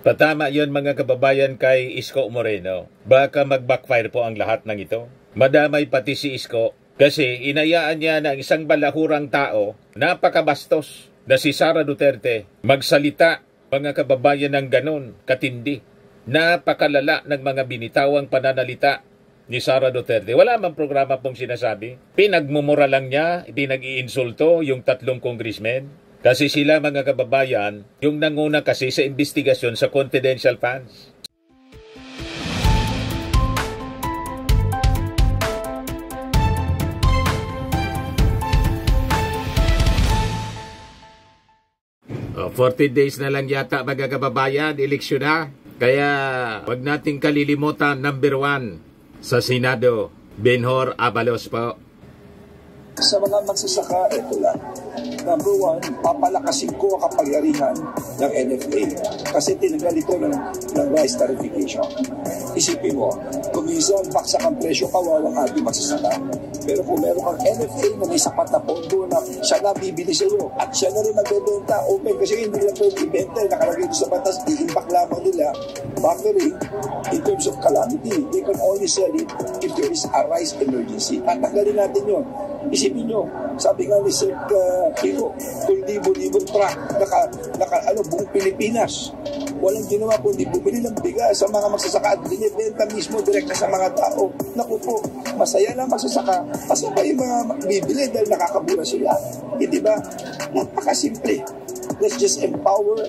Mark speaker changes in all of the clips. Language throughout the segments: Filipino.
Speaker 1: Patama yon mga kababayan kay Isko Moreno. Baka mag-backfire po ang lahat ng ito. Madamay pati si Isko kasi inayaan niya ng isang balahurang tao, napakabastos, na si Sara Duterte, magsalita mga kababayan ng ganon, katindi. Napakalala ng mga binitawang pananalita ni Sara Duterte. Wala mang programa pong sinasabi. Pinagmumura lang niya, pinag-iinsulto yung 3 congressmen. Kasi sila mga kababayan, yung nanguna kasi sa investigasyon sa confidential funds. Oh, 40 days na lang yata mga kababayan, eleksyon na. Kaya wag nating kalilimutan, number 1 sa Senado, Benhur Abalos po.
Speaker 2: Sa mga magsasaka, ito lang. Number 1, papalakasin ko ang kapangyarihan ng NFA kasi tinanggal ito ng rice tariffication. Isipin mo, kung minsan baksak ang presyo, kawawang ating magsasaka. Pero kung meron kang NFA na may sapat na pondo na siya na bibili sa iyo at siya na rin magbebenta, open kasi hindi nila pwede ibenta, nakalagay ito sa batas, i-impact lamang nila. Factory, in terms of calamity, they can only sell it if there is a rice emergency. Tatanggalin natin yun. Isipin nyo, sabi nga ni Sir Kiko, kung libo-libong truck, buong Pilipinas, walang ginawa kundi bumili ng bigas sa mga magsasaka at binibenta mismo direkta sa mga tao. Naku po, masaya na magsasaka, kasi ba yung mga bibili dahil nakakabura sila? Hindi ba? Napakasimple. Let's just empower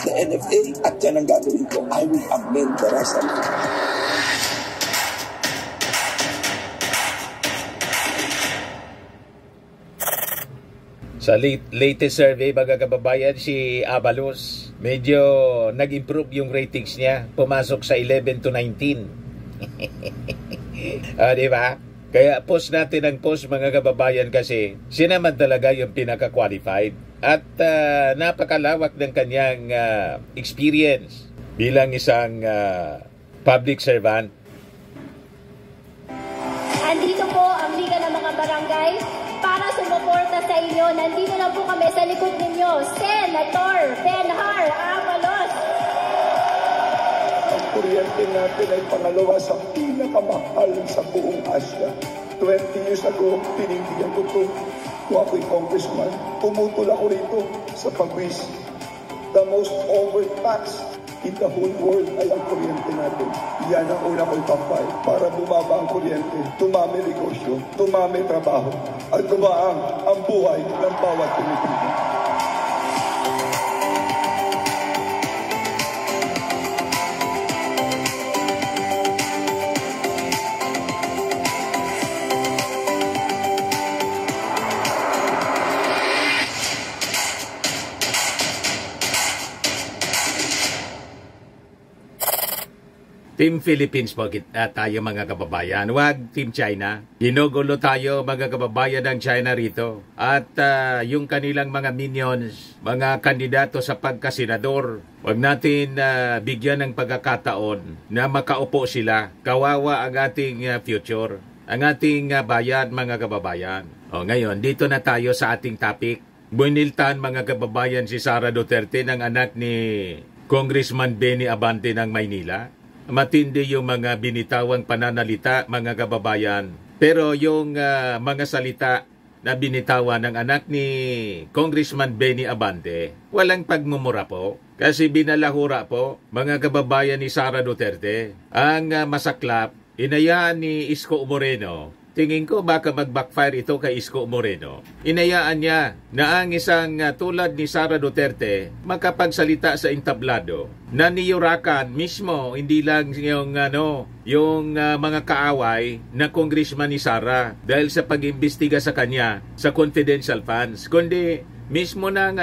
Speaker 2: the NFA at yan ang gagawin ko. I will amend the rest of it.
Speaker 1: Sa latest survey, mga kababayan, si Abalos, medyo nag-improve yung ratings niya. Pumasok sa 11 to 19. Diba? Kaya post natin ang post, mga kababayan, kasi siya naman talaga yung pinaka-qualified. At napakalawak ng kanyang experience bilang isang public servant.
Speaker 3: Andito po ang Liga ng mga Barangay para sumuporta sa inyo. Nandito na po kami sa likod ninyo, Senator Benhur Abalos.
Speaker 2: Ang kuryente natin ay pangalawa sa pinakamahal sa buong Asia. 20 years ago, tinigyan ko ito. Kung ako'y congressman, pumutol ako rito sa pagwis. The most overtaxed in the whole world ay ang kuryente natin. Yan ang una ko'y pampay para bumaba ang kuryente, tumami negosyo, tumami trabaho, at gumaang ang buhay ng bawat Pilipino.
Speaker 1: Team Philippines po tayo mga kababayan. Huwag Team China. Ginugulo tayo mga kababayan ng China rito. At yung kanilang mga minions, mga kandidato sa pagkasenador, huwag natin bigyan ng pagkakataon na makaupo sila. Kawawa ang ating future, ang ating bayan mga kababayan. O ngayon, dito na tayo sa ating topic. Buniltan mga kababayan si Sara Duterte ng anak ni Congressman Benny Abante ng Maynila. Matindi yung mga binitawang pananalita mga kababayan. Pero yung mga salita na binitawan ng anak ni Congressman Benny Abante, walang pagmumura po. Kasi binalahura po mga kababayan ni Sara Duterte. Ang masaklap, inayaan ni Isko Moreno. Tingin ko baka mag-backfire ito kay Isko Moreno. Inayaan niya na ang isang tulad ni Sara Duterte makapagsalita sa entablado. Naniyurakan mismo, hindi lang yung mga kaaway na congressman ni Sara dahil sa pag-imbestiga sa kanya sa confidential funds, kundi mismo ng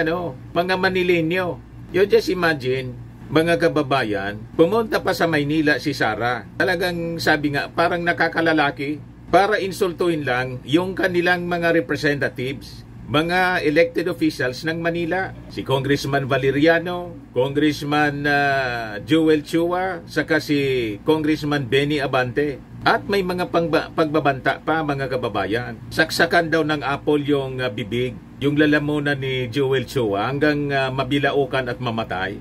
Speaker 1: mga Manilenyo. You just imagine, mga kababayan, pumunta pa sa Maynila si Sara. Talagang sabi nga, parang nakakalalaki. Para insultuhin lang yung kanilang mga representatives, mga elected officials ng Manila. Si Congressman Valeriano, Congressman Joel Chua, saka si Congressman Benny Abante. At may mga pagbabanta pa mga kababayan. Saksakan daw ng apple yung bibig, yung lalamunan ni Joel Chua hanggang mabilaukan at mamatay.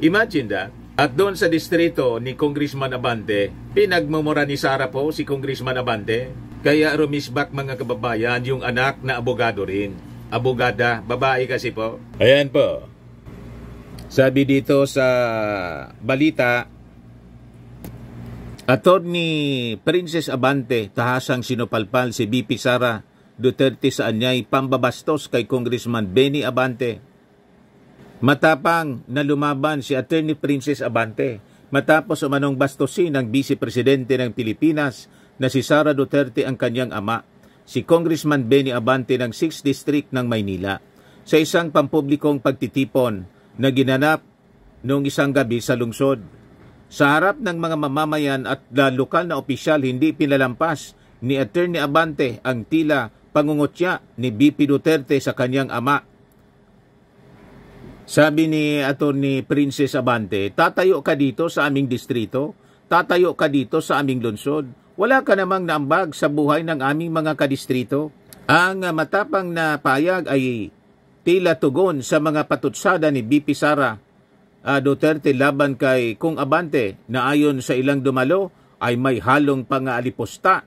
Speaker 1: Imagine that. At doon sa distrito ni Congressman Abante, pinagmumura ni Sara po si Congressman Abante. Kaya rumisbak mga kababayan yung anak na abogado rin. Abogada, babae kasi po. Ayan po. Sabi dito sa balita, Attorney Princess Abante tahasang sinupalpal si VP Sara Duterte sa anyay pambabastos kay Congressman Benny Abante. Matapang na lumaban si Attorney Princess Abante matapos umanong bastusin ng Vice Presidente ng Pilipinas na si Sara Duterte ang kanyang ama, si Congressman Benny Abante ng 6th District ng Maynila, sa isang pampublikong pagtitipon na ginanap noong isang gabi sa lungsod. Sa harap ng mga mamamayan at lokal na opisyal, hindi pinalampas ni Attorney Abante ang tila pangungutya ni VP Duterte sa kanyang ama. Sabi ni Attorney Princess Abante, tatayo ka dito sa aming distrito, tatayo ka dito sa aming lungsod, wala ka namang naambag sa buhay ng aming mga kadistrito. Ang matapang na payag ay tila tugon sa mga patutsada ni VP Sara Duterte laban kay Kung Abante na ayon sa ilang dumalo ay may halong pang-aalipusta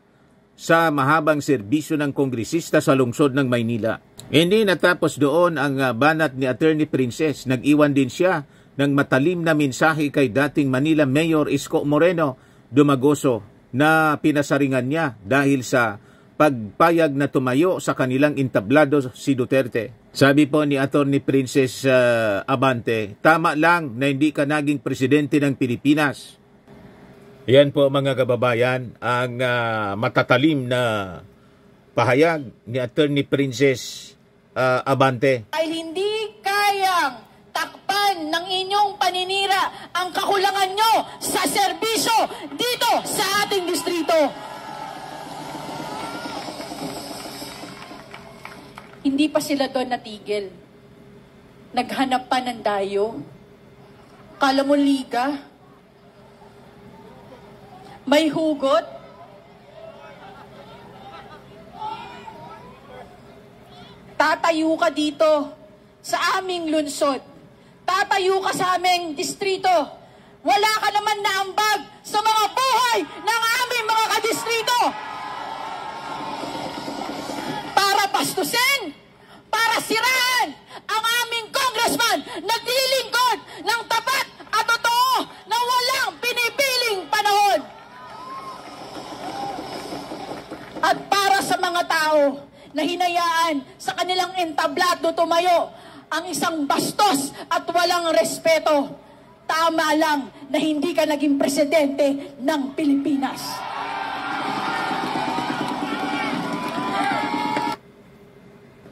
Speaker 1: sa mahabang serbisyo ng kongresista sa lungsod ng Maynila. Hindi natapos doon ang banat ni Attorney Princess. Nag-iwan din siya ng matalim na mensahe kay dating Manila Mayor Isko Moreno Dumagoso na pinasaringan niya dahil sa pagpayag na tumayo sa kanilang entablado si Duterte. Sabi po ni Attorney Princess Abante, tama lang na hindi ka naging presidente ng Pilipinas. Yan po mga kababayan ang matatalim na pahayag ni Attorney Princess Abante.
Speaker 4: Ay hindi kayang takpan ng inyong paninira ang kakulangan nyo sa serbisyo dito sa ating distrito. Hindi pa sila doon natigil. Naghanap pa ng dayo. Kala mo liga? May hugot? Tatayo ka dito sa aming lungsod. Tatayo ka sa aming distrito. Wala ka naman naambag sa mga buhay ng aming mga kadistrito. Para bastusin, para siraan ang aming congressman naglilingkod ng tapat at totoo na walang pinipiling panahon. At para sa mga tao na hinayaan sa kanilang entablado tumayo ang isang bastos at walang respeto, tama lang na hindi ka naging presidente ng Pilipinas.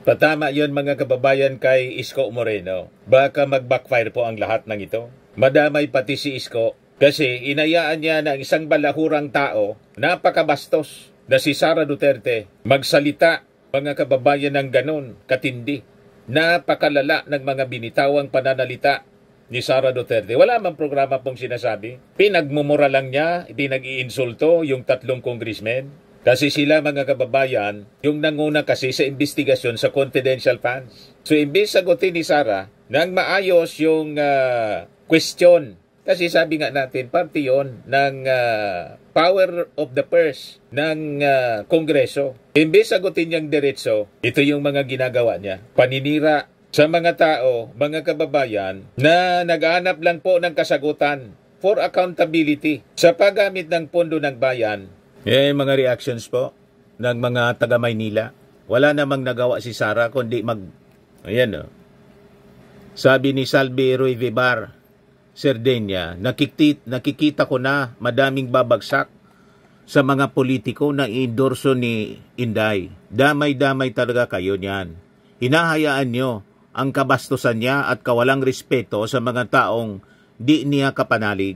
Speaker 1: Patama yon mga kababayan kay Isko Moreno. Baka mag-backfire po ang lahat ng ito. Madamay pati si Isko kasi inayaan niya ng isang balahurang tao, napakabastos, na si Sara Duterte magsalita mga kababayan ng ganon katindi. Napakalala ng mga binitawang pananalita ni Sara Duterte. Wala mang programa pong sinasabi. Pinagmumura lang niya, pinag-iinsulto yung 3 congressmen. Kasi sila mga kababayan, yung nanguna kasi sa investigasyon sa confidential funds. So imbis sagutin ni Sara nang maayos yung question. Kasi sabi nga natin, parte yun ng power of the purse ng Kongreso. Imbis sagutin niyang diretso, ito yung mga ginagawa niya. Paninira sa mga tao, mga kababayan, na naghahanap lang po ng kasagutan for accountability sa paggamit ng pondo ng bayan. Yan mga reactions po ng mga taga Maynila. Wala namang nagawa si Sara kundi ayan o. Sabi ni Salvi Roy Vivar, Serdenya, nakikita ko na madaming babagsak sa mga politiko na i-endorso ni Inday. Damay-damay talaga kayo niyan. Hinahayaan nyo ang kabastusan niya at kawalang respeto sa mga taong di niya kapanalig.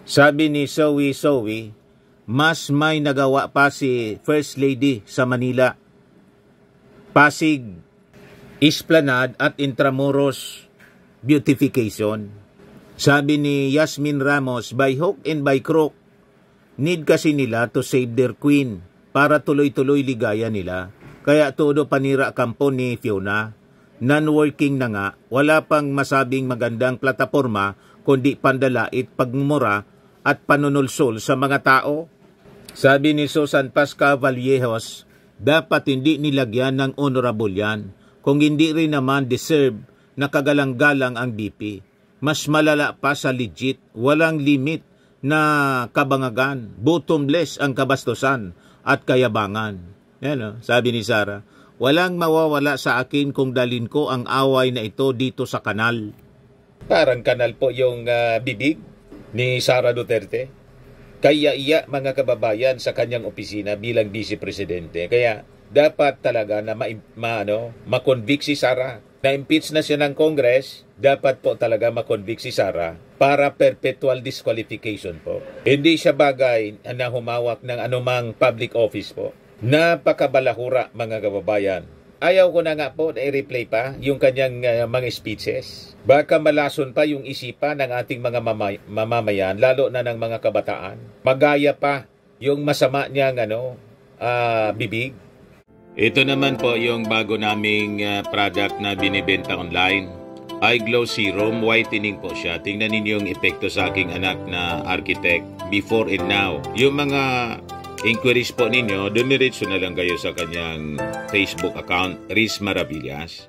Speaker 1: Sabi ni Sowie, mas may nagawa pa si First Lady sa Manila, Pasig, Esplanade at Intramuros beautification. Sabi ni Yasmin Ramos, by hook and by crook, need kasi nila to save their queen para tuloy-tuloy ligaya nila. Kaya todo panira kampo ni Fiona, non-working na nga, wala pang masabing magandang plataforma kundi pandalait, pagmumura at panunulsol sa mga tao. Sabi ni Susan Pasca Vallejos, dapat hindi nilagyan ng honorable yan, kung hindi rin naman deserve na kagalang-galang ang BP. Mas malala pa sa legit, walang limit na kabangagan, bottomless ang kabastusan at kayabangan. Yan, sabi ni Sara, walang mawawala sa akin kung dalin ko ang away na ito dito sa kanal. Parang kanal po yung bibig ni Sara Duterte. Kaya iya mga kababayan sa kanyang opisina bilang Vice Presidente. Kaya dapat talaga na ma-convict si Sara. Na-impeach na siya ng Congress, dapat po talaga ma-convict si Sara para perpetual disqualification po. Hindi siya bagay na humawak ng anumang public office po. Napakabalahura mga kababayan. Ayaw ko na nga po na i-replay pa yung kanyang mga speeches. Baka malason pa yung isipan ng ating mga mamamayan, lalo na ng mga kabataan. Magaya pa yung masama niyang bibig. Ito naman po yung bago naming product na binibenta online. iGlow Serum, whitening po siya. Tingnan ninyo yung epekto sa aking anak na architect before and now. Yung mga inquiries po ninyo, dumiretso na lang kayo sa kanyang Facebook account, Riz Maravillas.